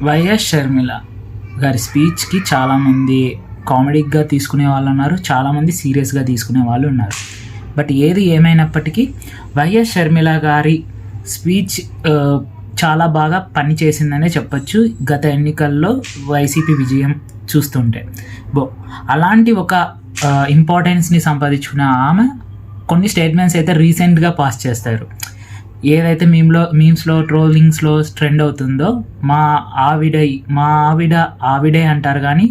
YS Sharmila గారి స్పీచ్కి చాలామంది కామెడీగా తీసుకునే వాళ్ళు ఉన్నారు, చాలామంది సీరియస్గా తీసుకునే వాళ్ళు ఉన్నారు. బట్ ఏది ఏమైనప్పటికీ వైఎస్ షర్మిల గారి స్పీచ్ చాలా బాగా పనిచేసిందనే చెప్పచ్చు గత ఎన్నికల్లో వైసీపీ విజయం చూస్తుంటే. అలాంటి ఒక ఇంపార్టెన్స్ని సంపాదించుకున్న ఆమె కొన్ని స్టేట్మెంట్స్ అయితే రీసెంట్గా పాస్ చేస్తారు. ఏదైతే మీమ్స్లో ట్రోలింగ్స్లో ట్రెండ్ అవుతుందో మా ఆవిడే అంటారు కానీ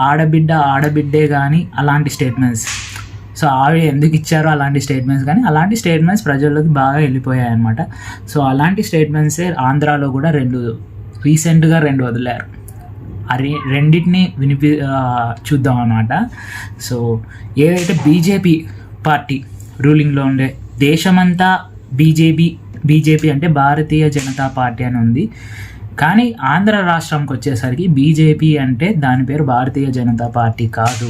ఆడబిడ్డే కానీ అలాంటి స్టేట్మెంట్స్. సో ఆవిడ ఎందుకు ఇచ్చారో అలాంటి స్టేట్మెంట్స్ కానీ అలాంటి స్టేట్మెంట్స్ ప్రజల్లోకి బాగా వెళ్ళిపోయాయి అన్నమాట. సో అలాంటి స్టేట్మెంట్సే ఆంధ్రాలో కూడా రీసెంట్గా రెండు వదిలారు. రెండింటిని చూద్దాం అన్నమాట. సో ఏదైతే బీజేపీ పార్టీ రూలింగ్లో ఉండే దేశమంతా బీజేపీ అంటే భారతీయ జనతా పార్టీ అని ఉంది. కానీ ఆంధ్ర రాష్ట్రంకి వచ్చేసరికి బీజేపీ అంటే దాని పేరు భారతీయ జనతా పార్టీ కాదు.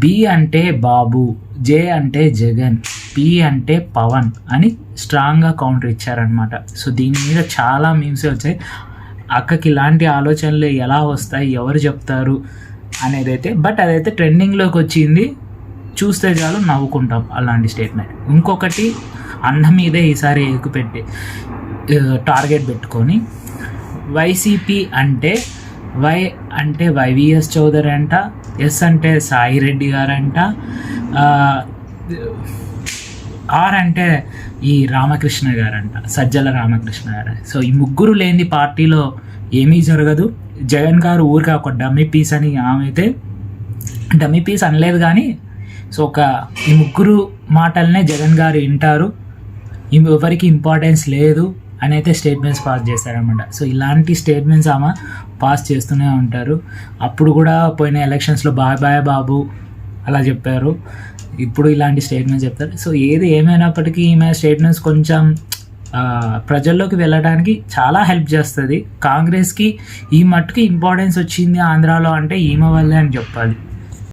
బి అంటే బాబు, జే అంటే జగన్, పి అంటే పవన్ అని స్ట్రాంగ్గా కౌంటర్ ఇచ్చారనమాట. సో దీని మీద చాలా మీమ్స్ వచ్చాయి. అక్కకి ఇలాంటి ఆలోచనలు ఎలా వస్తాయి, ఎవరు చెప్తారు అనేది అయితే, బట్ అదైతే ట్రెండింగ్లోకి వచ్చింది. చూస్తే చాలు నవ్వుకుంటాం అలాంటి స్టేట్మెంట్. ఇంకొకటి అన్న మీదే ఈసారి ఎక్కుపెట్టి టార్గెట్ పెట్టుకొని వైసీపీ అంటే వైవిఎస్ చౌదరి అంట, ఎస్ అంటే సాయి రెడ్డి గారంట, ఆర్ అంటే ఈ రామకృష్ణ గారంట, సజ్జల రామకృష్ణ గారు. సో ఈ ముగ్గురు లేని పార్టీలో ఏమీ జరగదు. జగన్ గారు ఊరికే ఒక డమ్మీ పీస్ అని, ఆమె అయితే డమ్మీ పీస్ అనలేదు కానీ సో ఈ ముగ్గురు మాటలనే జగన్ గారు వింటారు, ఎవరికి ఇంపార్టెన్స్ లేదు అని అయితే స్టేట్మెంట్స్ పాస్ చేస్తారనమాట. సో ఇలాంటి స్టేట్మెంట్స్ ఆమె పాస్ చేస్తూనే ఉంటారు. అప్పుడు కూడా పోయిన ఎలక్షన్స్లో బాయ్ బాబు అలా చెప్పారు, ఇప్పుడు ఇలాంటి స్టేట్మెంట్స్ చెప్తారు. సో ఏది ఏమైనప్పటికీ ఈమె స్టేట్మెంట్స్ కొంచెం ప్రజల్లోకి వెళ్ళడానికి చాలా హెల్ప్ చేస్తుంది. కాంగ్రెస్కి ఈ మట్టుకి ఇంపార్టెన్స్ వచ్చింది ఆంధ్రాలో అంటే ఈమె వల్లే అని చెప్పాలి.